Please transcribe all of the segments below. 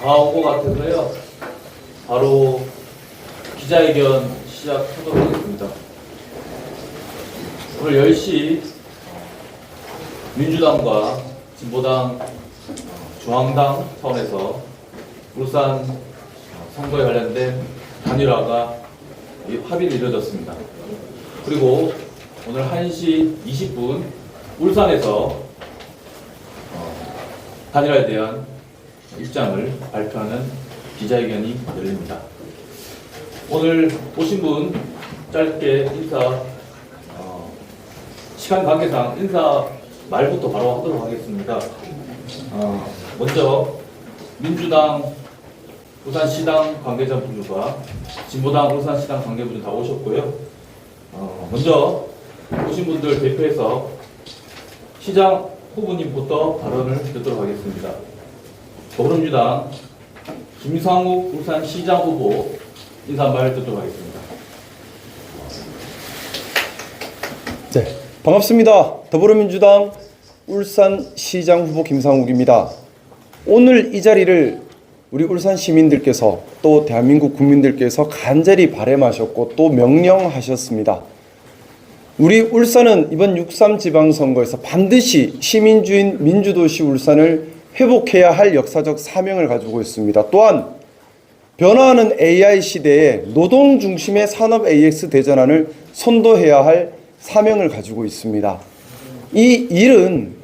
다 온 것 같아서요. 바로 기자회견 시작하도록 하겠습니다. 오늘 10시 민주당과 진보당, 중앙당 차원에서 울산 선거에 관련된 단일화가 합의를 이루어졌습니다. 그리고 오늘 1시 20분 울산에서 단일화에 대한 입장을 발표하는 기자회견이 열립니다. 오늘 오신 분 짧게 인사, 시간 관계상 인사 말부터 바로 하도록 하겠습니다. 먼저 민주당 울산시당 관계자분들과 진보당 울산시당 관계자분들 다 오셨고요. 먼저 오신 분들 대표해서 시장 후보님부터 발언을 듣도록 하겠습니다. 더불어민주당 김상욱 울산시장 후보 인사 한 말 듣도록 하겠습니다. 네, 반갑습니다. 더불어민주당 울산시장 후보 김상욱입니다. 오늘 이 자리를 우리 울산 시민들께서 또 대한민국 국민들께서 간절히 바람하셨고 또 명령하셨습니다. 우리 울산은 이번 6.3 지방선거에서 반드시 시민주인 민주도시 울산을 회복해야 할 역사적 사명을 가지고 있습니다. 또한 변화하는 AI 시대에 노동 중심의 산업 AX 대전환을 선도해야 할 사명을 가지고 있습니다. 이 일은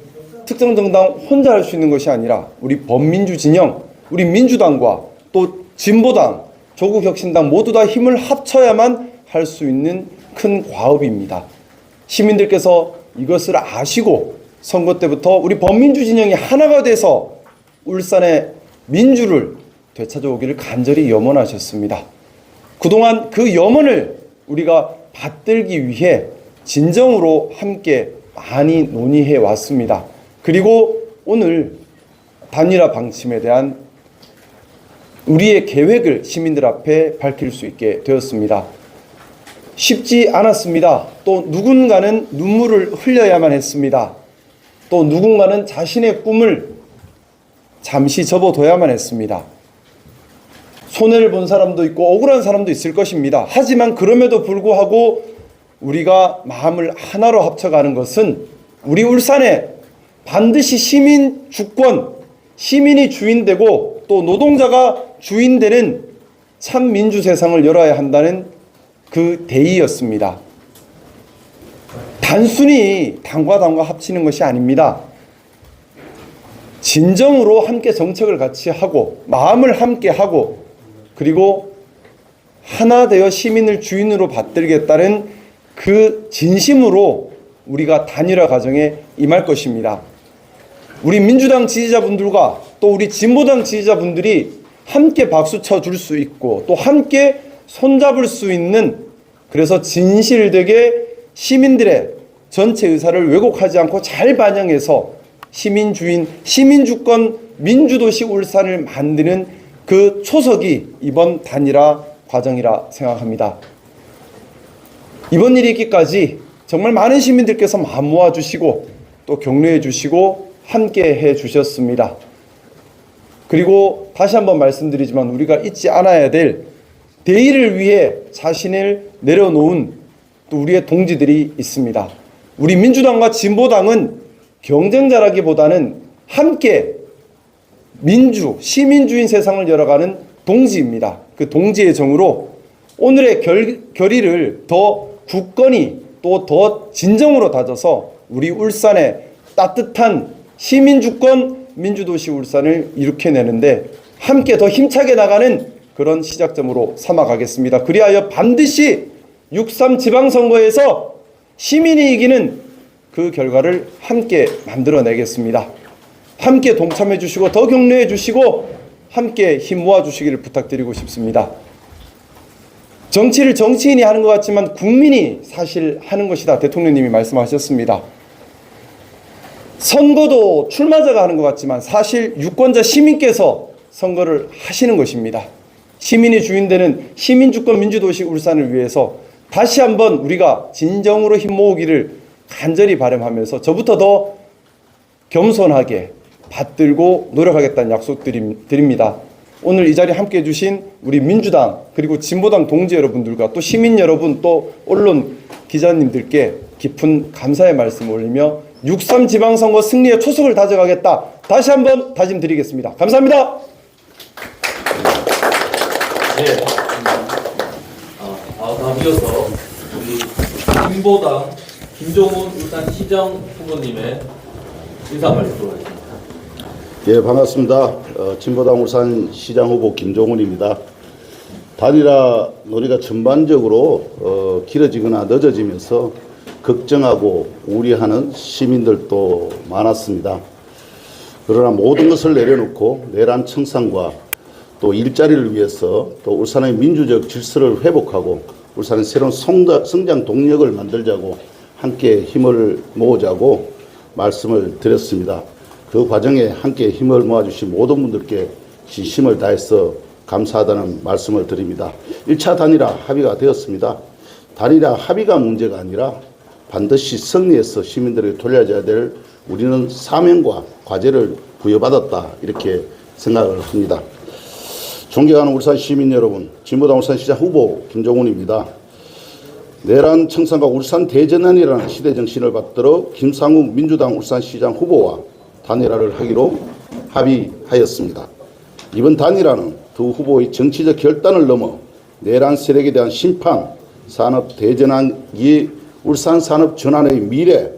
특정 정당 혼자 할 수 있는 것이 아니라 우리 범민주 진영, 우리 민주당과 또 진보당, 조국혁신당 모두 다 힘을 합쳐야만 할 수 있는 큰 과업입니다. 시민들께서 이것을 아시고 선거 때부터 우리 범민주 진영이 하나가 돼서 울산의 민주를 되찾아오기를 간절히 염원하셨습니다. 그동안 그 염원을 우리가 받들기 위해 진정으로 함께 많이 논의해 왔습니다. 그리고 오늘 단일화 방침에 대한 우리의 계획을 시민들 앞에 밝힐 수 있게 되었습니다. 쉽지 않았습니다. 또 누군가는 눈물을 흘려야만 했습니다. 또 누군가는 자신의 꿈을 잠시 접어둬야만 했습니다. 손해를 본 사람도 있고 억울한 사람도 있을 것입니다. 하지만 그럼에도 불구하고 우리가 마음을 하나로 합쳐가는 것은 우리 울산에 반드시 시민 주권, 시민이 주인되고 또 노동자가 주인되는 참 민주 세상을 열어야 한다는 그 대의였습니다. 단순히 당과 당과 합치는 것이 아닙니다. 진정으로 함께 정책을 같이 하고 마음을 함께 하고 그리고 하나 되어 시민을 주인으로 받들겠다는 그 진심으로 우리가 단일화 과정에 임할 것입니다. 우리 민주당 지지자분들과 또 우리 진보당 지지자분들이 함께 박수 쳐줄 수 있고 또 함께 손잡을 수 있는, 그래서 진실되게 시민들의 전체 의사를 왜곡하지 않고 잘 반영해서 시민주인, 시민주권, 민주도시 울산을 만드는 그 초석이 이번 단일화 과정이라 생각합니다. 이번 일이 있기까지 정말 많은 시민들께서 마음 모아주시고 또 격려해 주시고 함께 해 주셨습니다. 그리고 다시 한번 말씀드리지만 우리가 잊지 않아야 될 대의를 위해 자신을 내려놓은 또 우리의 동지들이 있습니다. 우리 민주당과 진보당은 경쟁자라기보다는 함께 민주, 시민주인 세상을 열어가는 동지입니다. 그 동지의 정으로 오늘의 결의를 더 굳건히 또 더 진정으로 다져서 우리 울산의 따뜻한 시민주권 민주도시 울산을 일으켜내는데 함께 더 힘차게 나가는 그런 시작점으로 삼아가겠습니다. 그리하여 반드시 6.3 지방선거에서 시민이 이기는 그 결과를 함께 만들어내겠습니다. 함께 동참해 주시고 더 격려해 주시고 함께 힘 모아 주시기를 부탁드리고 싶습니다. 정치를 정치인이 하는 것 같지만 국민이 사실 하는 것이다. 대통령님이 말씀하셨습니다. 선거도 출마자가 하는 것 같지만 사실 유권자 시민께서 선거를 하시는 것입니다. 시민이 주인되는 시민주권 민주도시 울산을 위해서 다시 한번 우리가 진정으로 힘 모으기를 간절히 바람하면서 저부터 더 겸손하게 받들고 노력하겠다는 약속 드립니다. 오늘 이 자리에 함께해 주신 우리 민주당 그리고 진보당 동지 여러분들과 또 시민 여러분 또 언론 기자님들께 깊은 감사의 말씀 올리며 6.3 지방선거 승리의 초석을 다져가겠다. 다시 한번 다짐드리겠습니다. 감사합니다. 네. 다음 이어서 우리 진보당 김종훈 울산시장 후보님의 인사 말씀 들어가겠습니다. 예, 반갑습니다. 진보당 울산시장 후보 김종훈입니다. 단일화 논의가 전반적으로 길어지거나 늦어지면서 걱정하고 우려하는 시민들도 많았습니다. 그러나 모든 것을 내려놓고 내란 청산과 또 일자리를 위해서 또 울산의 민주적 질서를 회복하고 울산의 새로운 성장 동력을 만들자고 함께 힘을 모으자고 말씀을 드렸습니다. 그 과정에 함께 힘을 모아주신 모든 분들께 진심을 다해서 감사하다는 말씀을 드립니다. 1차 단일화 합의가 되었습니다. 단일화 합의가 문제가 아니라 반드시 승리해서 시민들에게 돌려줘야 될 우리는 사명과 과제를 부여받았다 이렇게 생각을 합니다. 존경하는 울산 시민 여러분, 진보당 울산시장 후보 김종훈입니다. 내란 청산과 울산 대전환이라는 시대 정신을 받들어 김상욱 민주당 울산시장 후보와 단일화를 하기로 합의하였습니다. 이번 단일화는 두 후보의 정치적 결단을 넘어 내란 세력에 대한 심판, 산업 대전환기 울산 산업 전환의 미래,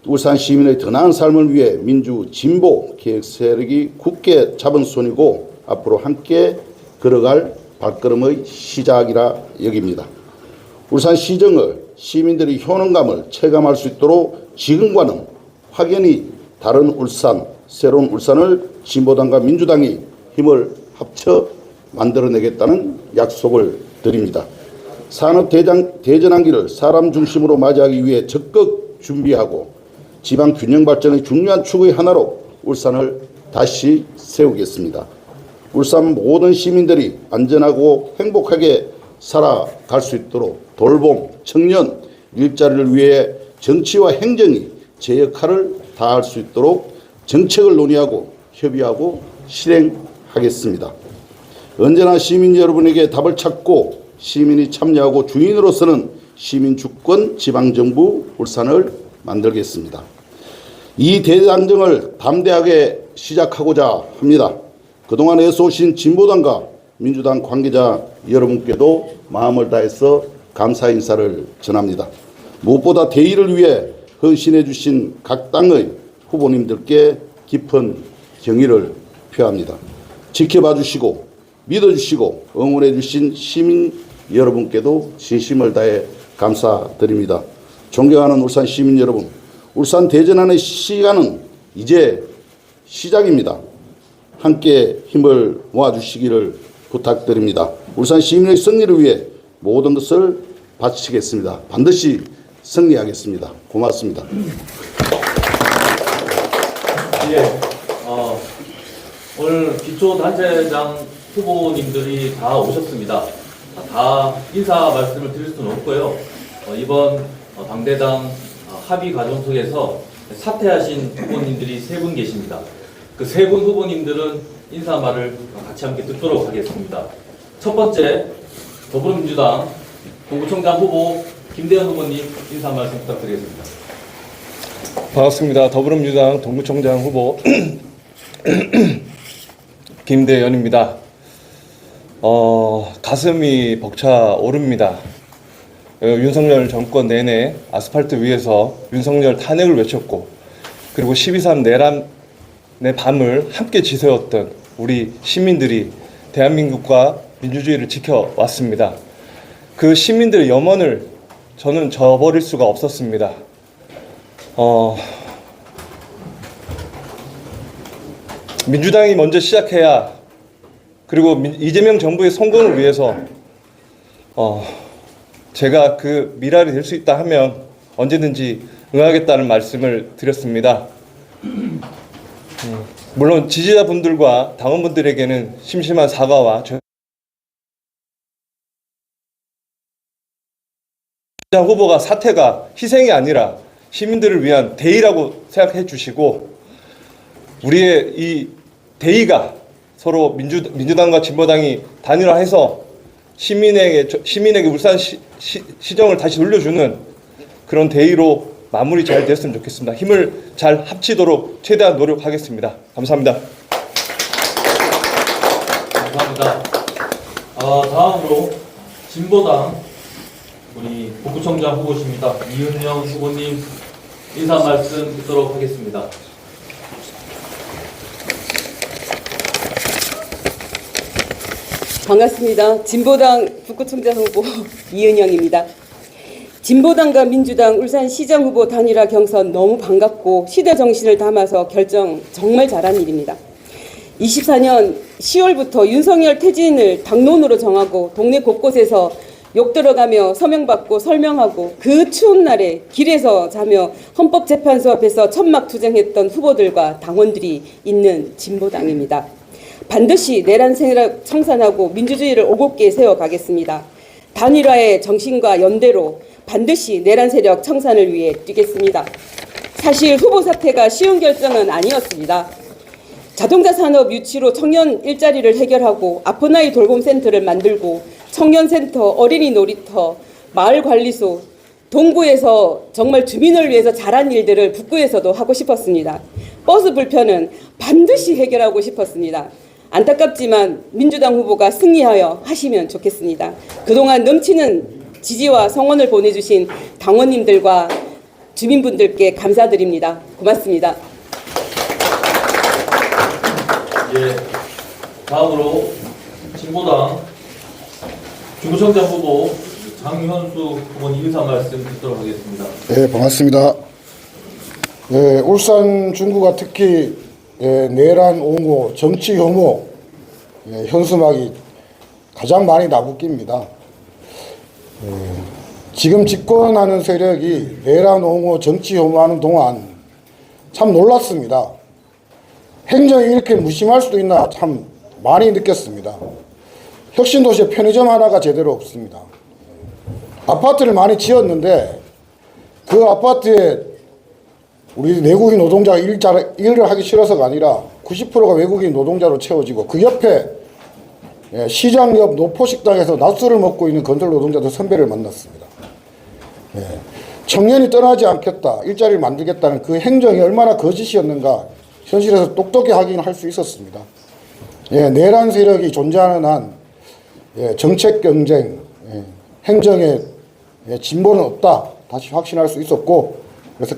울산 시민의 더 나은 삶을 위해 민주 진보 계획 세력이 굳게 잡은 손이고 앞으로 함께 걸어갈 발걸음의 시작이라 여깁니다. 울산 시정을 시민들이 효능감을 체감할 수 있도록 지금과는 확연히 다른 울산, 새로운 울산을 진보당과 민주당이 힘을 합쳐 만들어내겠다는 약속을 드립니다. 산업 대전환기를 사람 중심으로 맞이하기 위해 적극 준비하고 지방 균형 발전의 중요한 축의 하나로 울산을 다시 세우겠습니다. 울산 모든 시민들이 안전하고 행복하게 살아갈 수 있도록 돌봄, 청년, 일자리를 위해 정치와 행정이 제 역할을 다할 수 있도록 정책을 논의하고 협의하고 실행하겠습니다. 언제나 시민 여러분에게 답을 찾고 시민이 참여하고 주인으로서는 시민주권 지방정부 울산을 만들겠습니다. 이 대장정을 담대하게 시작하고자 합니다. 그동안 애써오신 진보당과 민주당 관계자 여러분께도 마음을 다해서 감사 인사를 전합니다. 무엇보다 대의를 위해 헌신해 주신 각 당의 후보님들께 깊은 경의를 표합니다. 지켜봐 주시고 믿어주시고 응원해 주신 시민 여러분께도 진심을 다해 감사드립니다. 존경하는 울산 시민 여러분, 울산 대전환의 시간은 이제 시작입니다. 함께 힘을 모아주시기를 부탁드립니다. 울산 시민의 승리를 위해 모든 것을 바치겠습니다. 반드시 승리하겠습니다. 고맙습니다. 예, 오늘 기초단체장 후보님들이 다 오셨습니다. 다 인사 말씀을 드릴 수는 없고요. 이번 당대당 합의 과정 속에서 사퇴하신 후보님들이 3분 계십니다. 그 3분 후보님들은 인사 말을 같이 함께 듣도록 하겠습니다. 첫 번째, 더불어민주당 동구청장 후보 김대현 후보님 인사 말씀 부탁드리겠습니다. 반갑습니다. 더불어민주당 동구청장 후보 김대현입니다. 가슴이 벅차오릅니다. 윤석열 정권 내내 아스팔트 위에서 윤석열 탄핵을 외쳤고 그리고 12.3 내란의 밤을 함께 지새웠던 우리 시민들이 대한민국과 민주주의를 지켜왔습니다. 그 시민들의 염원을 저는 저버릴 수가 없었습니다. 민주당이 먼저 시작해야 그리고 이재명 정부의 성공을 위해서 제가 그 미랄이 될 수 있다 하면 언제든지 응하겠다는 말씀을 드렸습니다. 물론 지지자분들과 당원분들에게는 심심한 사과와 후보가 사퇴가 희생이 아니라 시민들을 위한 대의라고 생각해 주시고 우리의 이 대의가 서로 민주당과 진보당이 단일화해서 시민에게 울산 시정을 다시 돌려주는 그런 대의로 마무리 잘 됐으면 좋겠습니다. 힘을 잘 합치도록 최대한 노력하겠습니다. 감사합니다. 감사합니다. 다음으로 진보당 우리 북구청장 후보십니다. 이은영 후보님 인사 말씀 듣도록 하겠습니다. 반갑습니다. 진보당 북구청장 후보 이은영입니다. 진보당과 민주당 울산시장 후보 단일화 경선 너무 반갑고 시대 정신을 담아서 결정 정말 잘한 일입니다. 24년 10월부터 윤석열 퇴진을 당론으로 정하고 동네 곳곳에서 욕 들어가며 서명받고 설명하고 그 추운 날에 길에서 자며 헌법재판소 앞에서 천막투쟁했던 후보들과 당원들이 있는 진보당입니다. 반드시 내란 세력 청산하고 민주주의를 오곱게 세워가겠습니다. 단일화의 정신과 연대로 반드시 내란 세력 청산을 위해 뛰겠습니다. 사실 후보 사퇴가 쉬운 결정은 아니었습니다. 자동차 산업 유치로 청년 일자리를 해결하고 아픈 아이 돌봄센터를 만들고 청년센터, 어린이 놀이터, 마을관리소, 동구에서 정말 주민을 위해서 잘한 일들을 북구에서도 하고 싶었습니다. 버스 불편은 반드시 해결하고 싶었습니다. 안타깝지만 민주당 후보가 승리하여 하시면 좋겠습니다. 그동안 넘치는 지지와 성원을 보내주신 당원님들과 주민분들께 감사드립니다. 고맙습니다. 예, 다음으로 진보당 중구청장 후보 장현수 후보님 인사 말씀 듣도록 하겠습니다. 네, 반갑습니다. 네, 울산 중구가 특히 내란 옹호, 정치 혐오, 현수막이 가장 많이 나부깁니다. 지금 집권하는 세력이 내란 옹호, 정치 혐오하는 동안 참 놀랐습니다. 행정이 이렇게 무심할 수도 있나 참 많이 느꼈습니다. 혁신도시에 편의점 하나가 제대로 없습니다. 아파트를 많이 지었는데 그 아파트에 우리 외국인 노동자가 일을 하기 싫어서가 아니라 90%가 외국인 노동자로 채워지고 그 옆에 시장 옆 노포식당에서 낮술을 먹고 있는 건설 노동자들 선배를 만났습니다. 청년이 떠나지 않겠다, 일자리를 만들겠다는 그 행정이 얼마나 거짓이었는가 현실에서 똑똑히 확인할 수 있었습니다. 내란 세력이 존재하는 한 정책 경쟁, 행정에 진보는 없다 다시 확신할 수 있었고, 그래서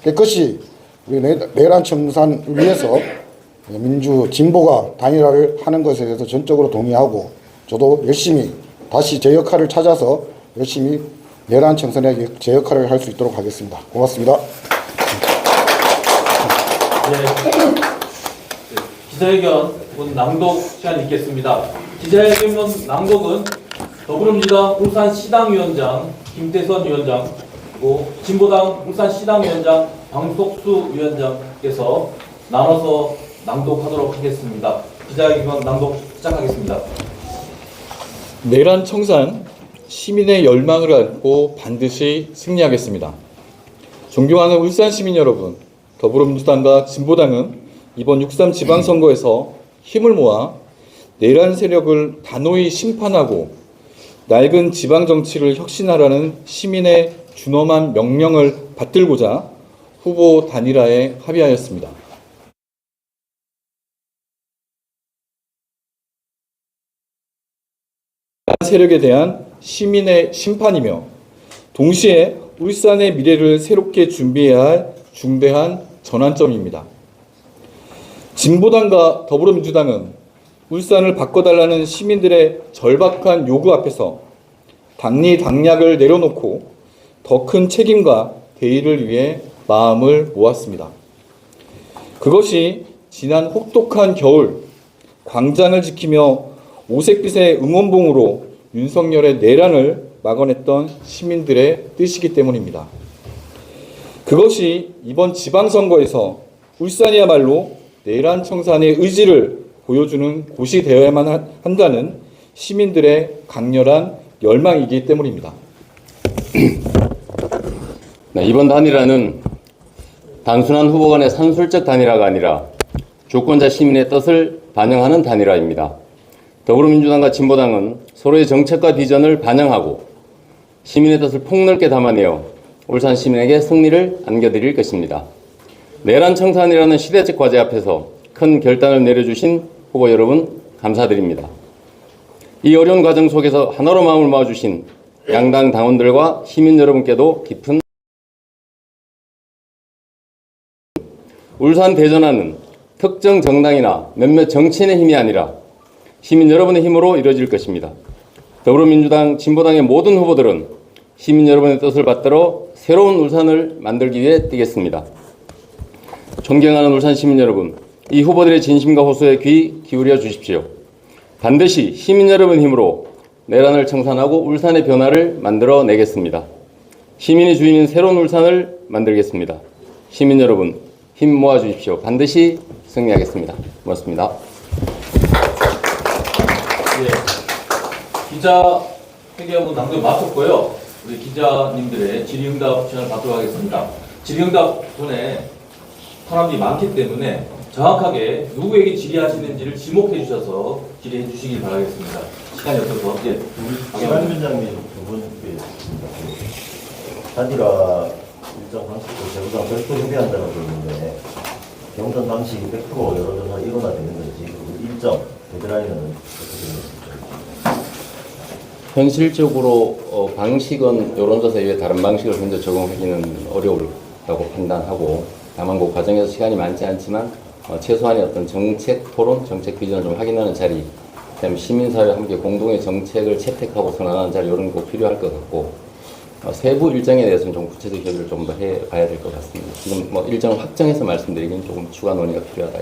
깨끗이 우리 내란 청산을 위해서 민주 진보가 단일화를 하는 것에 대해서 전적으로 동의하고 저도 열심히 다시 제 역할을 찾아서 열심히 내란 청산에 제 역할을 할 수 있도록 하겠습니다. 고맙습니다. 네. 기자회견 낭독 시간 있겠습니다. 기자회견 낭독은 더불어민주당 울산시당위원장 김태선 위원장, 그리고 진보당 울산시당위원장 방석수 위원장께서 나눠서 낭독하도록 하겠습니다. 기자회견 낭독 시작하겠습니다. 내란 청산, 시민의 열망을 안고 반드시 승리하겠습니다. 존경하는 울산 시민 여러분, 더불어민주당과 진보당은 이번 6.3 지방선거에서 힘을 모아 내란 세력을 단호히 심판하고 낡은 지방정치를 혁신하라는 시민의 준엄한 명령을 받들고자 후보 단일화에 합의하였습니다. 세력에 대한 시민의 심판이며 동시에 울산의 미래를 새롭게 준비해야 할 중대한 전환점입니다. 진보당과 더불어민주당은 울산을 바꿔달라는 시민들의 절박한 요구 앞에서 당리당략을 내려놓고 더 큰 책임과 대의를 위해 마음을 모았습니다. 그것이 지난 혹독한 겨울 광장을 지키며 오색빛의 응원봉으로 윤석열의 내란을 막아냈던 시민들의 뜻이기 때문입니다. 그것이 이번 지방선거에서 울산이야말로 내란 청산의 의지를 보여주는 곳이 되어야만 한다는 시민들의 강렬한 열망이기 때문입니다. 네, 이번 단일화는 단순한 후보 간의 산술적 단일화가 아니라 주권자 시민의 뜻을 반영하는 단일화입니다. 더불어민주당과 진보당은 서로의 정책과 비전을 반영하고 시민의 뜻을 폭넓게 담아내어 울산 시민에게 승리를 안겨드릴 것입니다. 내란 청산이라는 시대적 과제 앞에서 큰 결단을 내려주신 후보 여러분 감사드립니다. 이 어려운 과정 속에서 하나로 마음을 모아주신 양당 당원들과 시민 여러분께도 깊은 울산 대전화는 특정 정당이나 몇몇 정치인의 힘이 아니라 시민 여러분의 힘으로 이루어질 것입니다. 더불어민주당, 진보당의 모든 후보들은 시민 여러분의 뜻을 받들어 새로운 울산을 만들기 위해 뛰겠습니다. 존경하는 울산 시민 여러분, 이 후보들의 진심과 호소에 귀 기울여 주십시오. 반드시 시민 여러분의 힘으로 내란을 청산하고 울산의 변화를 만들어내겠습니다. 시민이 주인인 새로운 울산을 만들겠습니다. 시민 여러분, 힘 모아주십시오. 반드시 승리하겠습니다. 고맙습니다. 예, 기자회견은 방금 마쳤고요. 우리 기자님들의 질의응답 시간을 받도록 하겠습니다. 질의응답 전에 사람들이 많기 때문에 정확하게 누구에게 질의하시는지를 지목해 주셔서 질의해 주시길 바라겠습니다. 시간이 없어서 시간 위원장님 두분 단일화 일정 방식으로 재부상 별도 협의한다고 그러는데 경선 방식이 100% 여론조사 일원화되는 건지 그리고 일정 데드라인은 어떻게 되는지. 현실적으로 방식은 여론조사 이외에 다른 방식을 현재 적용하기는 어려울다고 판단하고 다만 그 과정에서 시간이 많지 않지만 최소한의 어떤 정책 토론, 정책 비전을 좀 확인하는 자리, 그다음에 시민사회와 함께 공동의 정책을 채택하고 선언하는 자리 이런 거 필요할 것 같고 세부 일정에 대해서는 좀 구체적 협의를 좀 더 해봐야 될 것 같습니다. 지금 뭐 일정을 확정해서 말씀드리기는 조금 추가 논의가 필요하다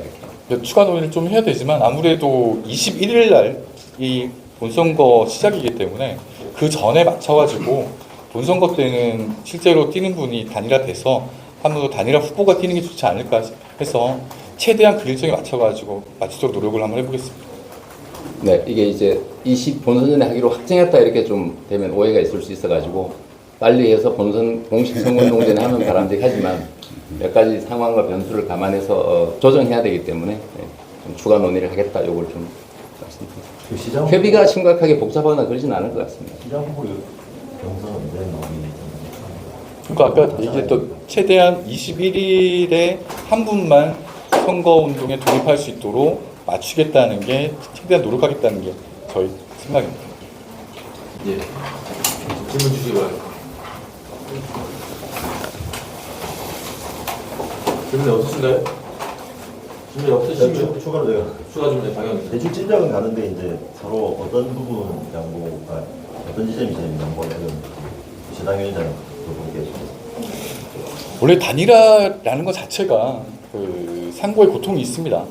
이렇게. 추가 논의를 좀 해야 되지만 아무래도 21일 날 이 본선거 시작이기 때문에 그 전에 맞춰가지고 본선거 때는 실제로 뛰는 분이 단일화돼서 한번도 단일화 후보가 뛰는 게 좋지 않을까 해서 최대한 그 일정에 맞춰가지고 맞추도록 노력을 한번 해보겠습니다. 네, 이게 이제 본선 전에 하기로 확정했다 이렇게 좀 되면 오해가 있을 수 있어가지고 빨리 해서 본선 공식 선거운동 전에 하면 바람직하지만 몇 가지 상황과 변수를 감안해서 조정해야 되기 때문에 좀 추가 논의를 하겠다 요걸 좀 말씀드립니다. 협의가 심각하게 복잡하거나 그러진 않을 것 같습니다. 시장 후보 경선 언제 나오기? 그러니까 아까 얘기했던 최대한 21일에 한 분만 선거운동에 돌입할 수 있도록 맞추겠다는 게 최대한 노력하겠다는 게 저희 생각입니다. 예, 질문 주시기 바랍니다. 질문이 없으신가요? 질문이 없으시면 추가로 내가 추가 질문에 당연히. 대출 진작은 가는데 이제 서로 어떤 부분 양보가 어떤 지점이 제일 양보가 되는지 시당 위원장 그분께 원래 단일화라는 것 자체가 그 상고의 고통이 있습니다.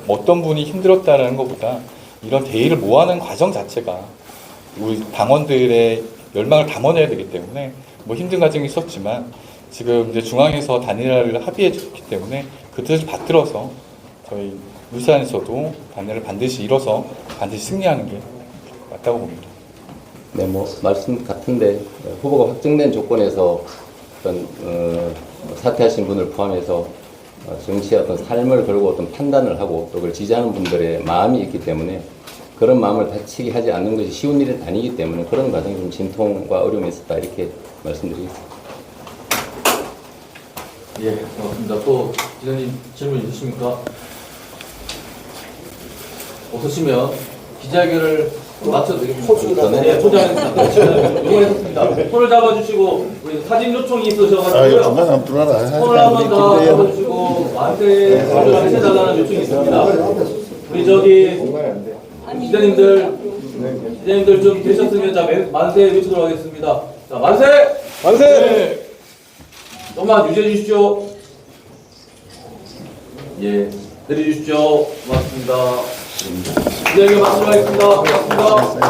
어떤 분이 힘들었다라는 것보다 이런 대의를 모아하는 과정 자체가 우리 당원들의 열망을 담아내야 되기 때문에 뭐 힘든 과정이 있었지만 지금 이제 중앙에서 단일화를 합의해 줬기 때문에 그 뜻을 받들어서 저희 울산에서도 단일화를 반드시 이뤄서 반드시 승리하는 게 맞다고 봅니다. 네, 뭐 말씀 같은데 후보가 확정된 조건에서 어떤 사퇴하신 분을 포함해서 정치의 어떤 삶을 걸고 어떤 판단을 하고 또 그걸 지지하는 분들의 마음이 있기 때문에 그런 마음을 다치게 하지 않는 것이 쉬운 일은 아니기 때문에 그런 과정이 좀 진통과 어려움이 있었다 이렇게 말씀드리겠습니다. 예, 고맙습니다. 또 기자님 질문 있으십니까? 없으시면 기자회견을 마쳐도 되겠습니다. 네, 포장하겠습니다. 요구했습니다. 손을 잡아주시고 우리 사진 요청이 있으셔가지고요. 중간에 한번 들어라. 손을 한 번 더 잡아주시고 만세 해달라는 요청이 있습니다. 우리 저기 기자님들 좀 계셨으면 자 만세 외치도록 하겠습니다. 자 만세! 만세! 네. 좀만 유지해 주십시오. 예, 내려주십시오. 고맙습니다. 기자회견 마치도록 하겠습니다. 고맙습니다.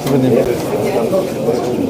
선배님.